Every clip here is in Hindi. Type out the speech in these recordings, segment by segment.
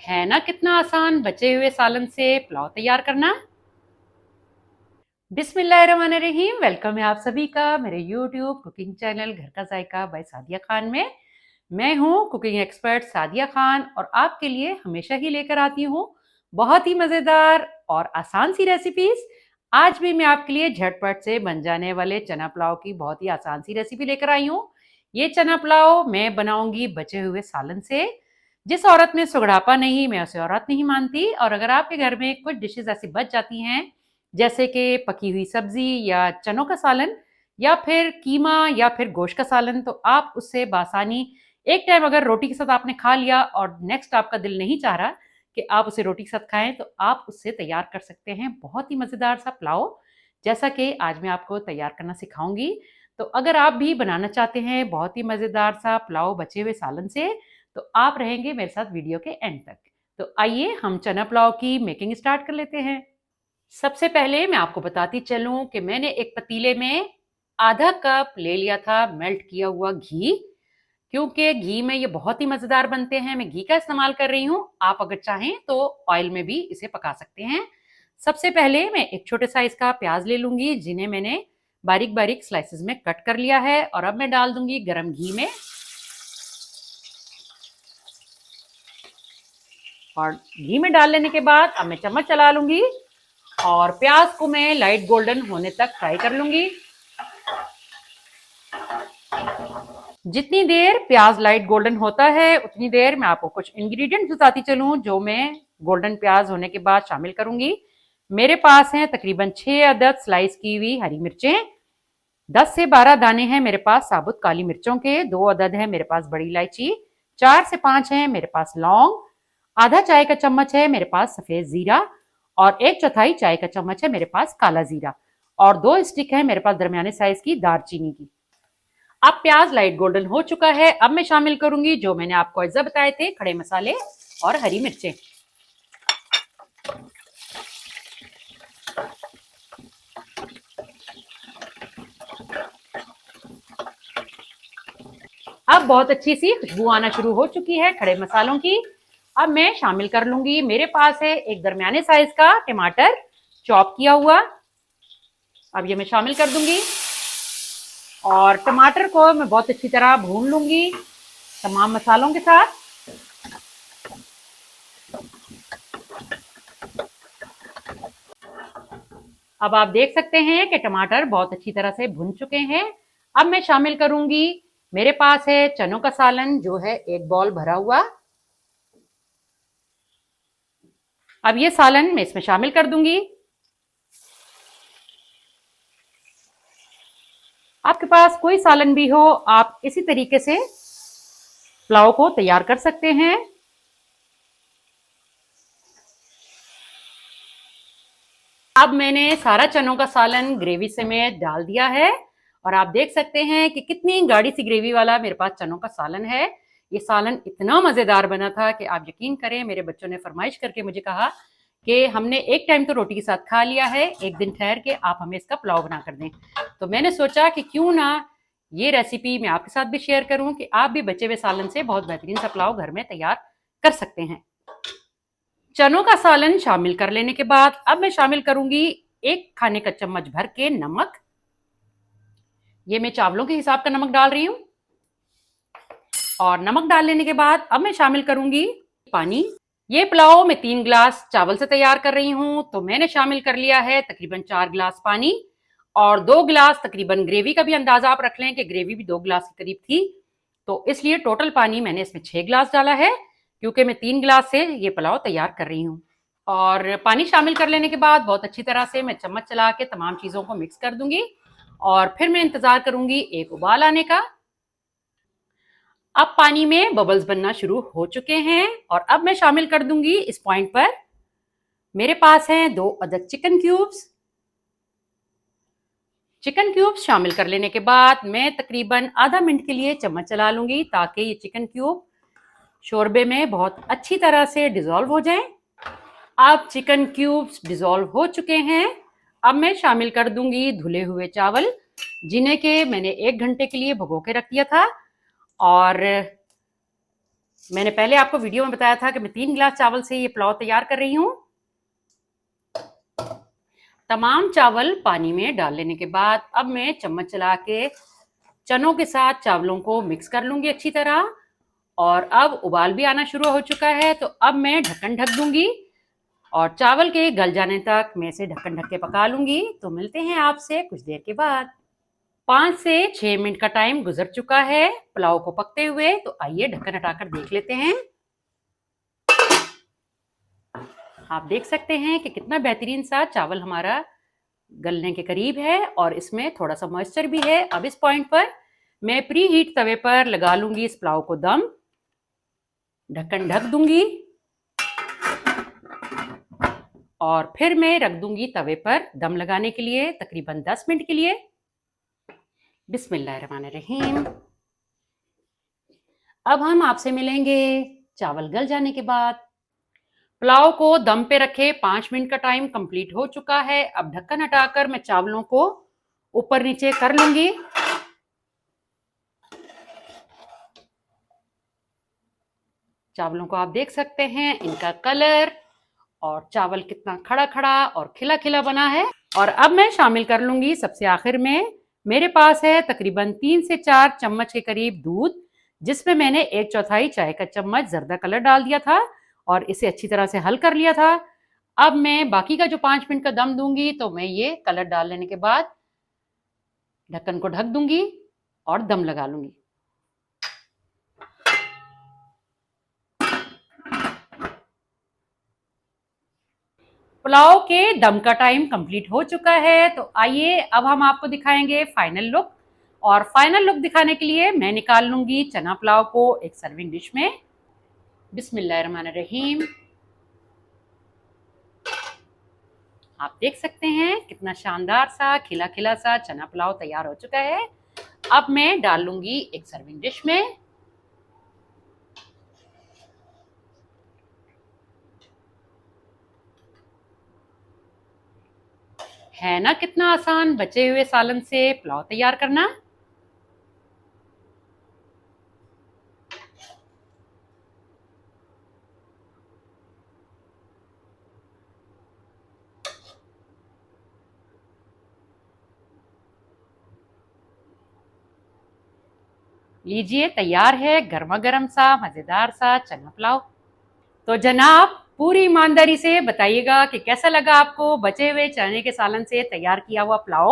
है ना कितना आसान बचे हुए सालन से पुलाव तैयार करना। बिस्मिल्लाहिर्रहमानिर्रहीम। वेलकम है आप सभी का मेरे यूट्यूब कुकिंग चैनल घर का जायका बाय सादिया खान में। मैं हूँ कुकिंग एक्सपर्ट सादिया खान और आपके लिए हमेशा ही लेकर आती हूँ बहुत ही मज़ेदार और आसान सी रेसिपीज। आज भी मैं आपके लिए झटपट से बन जाने वाले चना पुलाव की बहुत ही आसान सी रेसिपी लेकर आई हूँ। ये चना पुलाव मैं बनाऊंगी बचे हुए सालन से। जिस औरत में सुगड़ापा नहीं, मैं उसे औरत नहीं मानती। और अगर आपके घर में कुछ डिशेज ऐसी बच जाती हैं जैसे कि पकी हुई सब्जी या चनों का सालन या फिर कीमा या फिर गोश्त का सालन, तो आप उससे बासानी एक टाइम अगर रोटी के साथ आपने खा लिया और नेक्स्ट आपका दिल नहीं चाह रहा कि आप उसे रोटी के साथ खाएं, तो आप उससे तैयार कर सकते हैं बहुत ही मज़ेदार सा पुलाव, जैसा कि आज मैं आपको तैयार करना सिखाऊंगी। तो अगर आप भी बनाना चाहते हैं बहुत ही मज़ेदार सा पुलाव बचे हुए सालन से, तो आप रहेंगे मेरे साथ वीडियो के एंड तक। तो आइए हम चना पुलाव की मेकिंग स्टार्ट कर लेते हैं। सबसे पहले मैं आपको बताती चलूं कि मैंने एक पतीले में आधा कप ले लिया था मेल्ट किया हुआ घी। क्योंकि घी में ये बहुत ही मज़ेदार बनते हैं, मैं घी का इस्तेमाल कर रही हूँ। आप अगर चाहें तो ऑयल में भी इसे पका सकते हैं। सबसे पहले मैं एक छोटे साइज का प्याज ले लूंगी, जिन्हें मैंने बारीक बारीक स्लाइसेस में कट कर लिया है, और अब मैं डाल दूंगी गरम घी में। और घी में डाल लेने के बाद अब मैं चम्मच चला लूंगी और प्याज को मैं लाइट गोल्डन होने तक फ्राई कर लूंगी। जितनी देर प्याज लाइट गोल्डन होता है उतनी देर मैं आपको कुछ इंग्रेडिएंट्स बताती चलूं जो मैं गोल्डन प्याज होने के बाद शामिल करूंगी। मेरे पास हैं तकरीबन 6 अदद स्लाइस की हुई हरी मिर्चें, 10 से 12 दाने हैं मेरे पास साबुत काली मिर्चों के, 2 अदद है मेरे पास बड़ी इलायची, 4 से 5 है मेरे पास लौंग, आधा चाय का चम्मच है मेरे पास सफेद जीरा, और 1/4 चाय का चम्मच है मेरे पास काला जीरा, और 2 स्टिक है मेरे पास दरमियाने साइज की दालचीनी की। अब प्याज लाइट गोल्डन हो चुका है, अब मैं शामिल करूंगी जो मैंने आपको अज्जा बताए थे, खड़े मसाले और हरी मिर्चें। अब बहुत अच्छी सी खुशबू आना शुरू हो चुकी है खड़े मसालों की। अब मैं शामिल कर लूंगी, मेरे पास है एक दरमियाने साइज का टमाटर चॉप किया हुआ। अब ये मैं शामिल कर दूंगी और टमाटर को मैं बहुत अच्छी तरह भून लूंगी तमाम मसालों के साथ। अब आप देख सकते हैं कि टमाटर बहुत अच्छी तरह से भुन चुके हैं। अब मैं शामिल करूंगी, मेरे पास है चनों का सालन जो है एक बॉल भरा हुआ। अब ये सालन मैं इसमें शामिल कर दूंगी। आपके पास कोई सालन भी हो, आप इसी तरीके से पुलाव को तैयार कर सकते हैं। अब मैंने सारा चनों का सालन ग्रेवी से में डाल दिया है, और आप देख सकते हैं कि कितनी गाढ़ी सी ग्रेवी वाला मेरे पास चनों का सालन है। ये सालन इतना मज़ेदार बना था कि आप यकीन करें, मेरे बच्चों ने फरमाइश करके मुझे कहा कि हमने एक टाइम तो रोटी के साथ खा लिया है, एक दिन ठहर के आप हमें इसका पुलाव बना कर दें। तो मैंने सोचा कि क्यों ना ये रेसिपी मैं आपके साथ भी शेयर करूं कि आप भी बचे हुए सालन से बहुत बेहतरीन सा पुलाव घर में तैयार कर सकते हैं। चनों का सालन शामिल कर लेने के बाद अब मैं शामिल करूंगी 1 खाने का चम्मच भर के नमक। ये मैं चावलों के हिसाब का नमक डाल रही हूं। और नमक डाल लेने के बाद अब मैं शामिल करूंगी पानी। ये पुलाव मैं 3 गिलास चावल से तैयार कर रही हूं, तो मैंने शामिल कर लिया है तकरीबन 4 गिलास पानी, और 2 गिलास तकरीबन ग्रेवी का भी अंदाजा आप रख लें कि ग्रेवी भी 2 गिलास के करीब थी, तो इसलिए टोटल पानी मैंने इसमें 6 गिलास डाला है, क्योंकि मैं 3 गिलास से ये पुलाव तैयार कर रही हूँ। और पानी शामिल कर लेने के बाद बहुत अच्छी तरह से मैं चम्मच चला के तमाम चीज़ों को मिक्स कर दूंगी, और फिर मैं इंतज़ार करूंगी एक उबाल आने का। अब पानी में बबल्स बनना शुरू हो चुके हैं, और अब मैं शामिल कर दूंगी इस पॉइंट पर, मेरे पास हैं 2 अदद चिकन क्यूब्स। चिकन क्यूब्स शामिल कर लेने के बाद मैं तकरीबन आधा मिनट के लिए चम्मच चला लूंगी, ताकि ये चिकन क्यूब शोरबे में बहुत अच्छी तरह से डिजोल्व हो जाएं। अब चिकन क्यूब्स डिजोल्व हो चुके हैं। अब मैं शामिल कर दूंगी धुले हुए चावल, जिन्हें के मैंने 1 घंटे के लिए भिगो के रख दिया था। और मैंने पहले आपको वीडियो में बताया था कि मैं 3 गिलास चावल से ये पुलाव तैयार कर रही हूँ। तमाम चावल पानी में डाल लेने के बाद अब मैं चम्मच चला के चनों के साथ चावलों को मिक्स कर लूंगी अच्छी तरह। और अब उबाल भी आना शुरू हो चुका है, तो अब मैं ढक्कन ढक दूंगी और चावल के गल जाने तक मैं इसे ढक्कन ढक के पका लूंगी। तो मिलते हैं आपसे कुछ देर के बाद। 5 से 6 मिनट का टाइम गुजर चुका है पुलाव को पकते हुए, तो आइए ढक्कन हटाकर देख लेते हैं। आप देख सकते हैं कि कितना बेहतरीन सा चावल हमारा गलने के करीब है और इसमें थोड़ा सा मॉइस्चर भी है। अब इस पॉइंट पर मैं प्री हीट तवे पर लगा लूंगी इस पुलाव को दम। ढक्कन ढक दूंगी और फिर मैं रख दूंगी तवे पर दम लगाने के लिए तकरीबन 10 मिनट के लिए। बिस्मिल्लाहिर्रहमानिर्रहीम। अब हम आपसे मिलेंगे चावल गल जाने के बाद। पुलाव को दम पे रखे 5 मिनट का टाइम कंप्लीट हो चुका है। अब ढक्कन हटाकर मैं चावलों को ऊपर नीचे कर लूंगी। चावलों को आप देख सकते हैं, इनका कलर और चावल कितना खड़ा खड़ा और खिला खिला बना है। और अब मैं शामिल कर लूंगी सबसे आखिर में, मेरे पास है तकरीबन 3 से 4 चम्मच के करीब दूध, जिसमें मैंने 1/4 चाय का चम्मच जर्दा कलर डाल दिया था और इसे अच्छी तरह से हल कर लिया था। अब मैं बाकी का जो 5 मिनट का दम दूंगी, तो मैं ये कलर डाल लेने के बाद ढक्कन को ढक दूंगी और दम लगा लूंगी। पुलाव के दम का टाइम कंप्लीट हो चुका है, तो आइए अब हम आपको दिखाएंगे फाइनल लुक। और फाइनल लुक दिखाने के लिए मैं निकाल लूंगी चना पुलाव को एक सर्विंग डिश में। बिस्मिल्लाहिर्रहमानिर्रहीम। आप देख सकते हैं कितना शानदार सा खिला खिला सा चना पुलाव तैयार हो चुका है। अब मैं डाल लूंगी एक सर्विंग डिश में। है ना कितना आसान बचे हुए सालन से पुलाव तैयार करना। लीजिए तैयार है गर्मा गर्म सा मजेदार सा चना पुलाव। तो जनाब पूरी ईमानदारी से बताइएगा कि कैसा लगा आपको बचे हुए चने के सालन से तैयार किया हुआ पुलाव।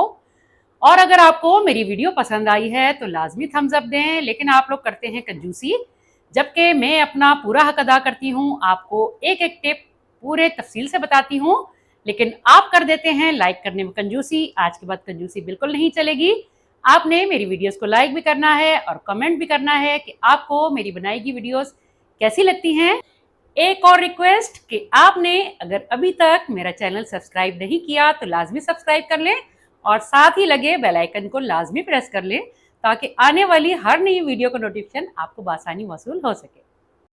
और अगर आपको मेरी वीडियो पसंद आई है तो लाजमी थम्स अप दें, लेकिन आप लोग करते हैं कंजूसी, जबकि मैं अपना पूरा हक अदा करती हूँ। आपको एक एक टिप पूरे तफसील से बताती हूँ, लेकिन आप कर देते हैं लाइक करने में कंजूसी। आज के बाद कंजूसी बिल्कुल नहीं चलेगी। आपने मेरी वीडियोस को लाइक भी करना है और कमेंट भी करना है कि आपको मेरी बनाई गई वीडियोस कैसी लगती हैं। एक और रिक्वेस्ट कि आपने अगर अभी तक मेरा चैनल सब्सक्राइब नहीं किया तो लाजमी सब्सक्राइब कर लें और साथ ही लगे बेल आइकन को लाजमी प्रेस कर लें, ताकि आने वाली हर नई वीडियो का नोटिफिकेशन आपको बआसानी मौसूल हो सके।